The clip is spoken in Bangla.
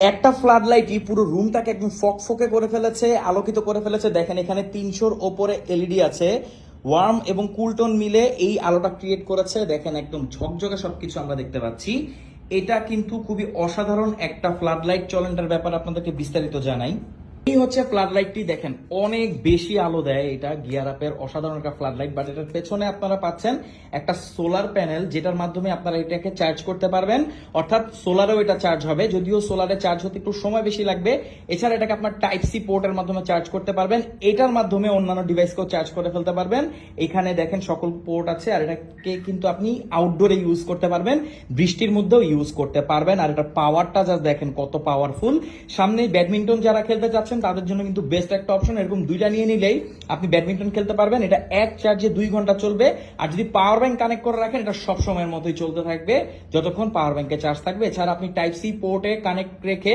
একটা ফ্লাড লাইটই পুরো রুমটাকে একদম ফকফকে করে ফেলেছে, আলোকিত করে ফেলেছে। দেখেন এখানে 300-র ওপরে এলইডি আছে। ওয়ার্ম এবং কুল টোন মিলে এই আলোটা ক্রিয়েট করেছে। দেখেন একদম ঝকঝকে সবকিছু আমরা দেখতে পাচ্ছি। এটা কিন্তু খুবই অসাধারণ একটা ফ্লাড লাইট। চলেনটার ব্যাপারে আপনাদেরকে বিস্তারিত জানাই। এই হচ্ছে ফ্লাড লাইটটি। দেখেন অনেক বেশি আলো দেয় এটা, গিয়ার আপের অসাধারণ একটা ফ্লাড লাইট। বাট এটার পেছনে আপনারা পাচ্ছেন একটা সোলার প্যানেল, যেটার মাধ্যমে আপনারা এটাকে চার্জ করতে পারবেন। অর্থাৎ সোলারেও এটা চার্জ হবে, যদিও সোলারে চার্জ হতে একটু সময় বেশি লাগবে। এছাড়া এটাকে আপনার টাইপ সি পোর্টের মাধ্যমে চার্জ করতে পারবেন। এটার মাধ্যমে অন্যান্য ডিভাইসকেও চার্জ করে ফেলতে পারবেন। এখানে দেখেন সকল পোর্ট আছে। আর এটাকে কিন্তু আপনি আউটডোরে ইউজ করতে পারবেন, বৃষ্টির মধ্যেও ইউজ করতে পারবেন। আর এটার পাওয়ারটা জাস্ট দেখেন কত পাওয়ারফুল। সামনে ব্যাডমিন্টন যারা খেলতে চাচ্ছেন তাদের জন্য কিন্তু বেস্ট একটা অপশন। এরকম দুইটা নিয়ে নিলেই আপনি ব্যাডমিন্টন খেলতে পারবেন। এটা এক চার্জে 2 ঘন্টা চলবে। আর যদি পাওয়ার ব্যাংক কানেক্ট করে রাখেন, এটা সব সময়ের মতোই চলতে থাকবে যতক্ষণ পাওয়ার ব্যাংকে চার্জ থাকবে। এছাড়া আপনি টাইপ সি পোর্টে কানেক্ট রেখে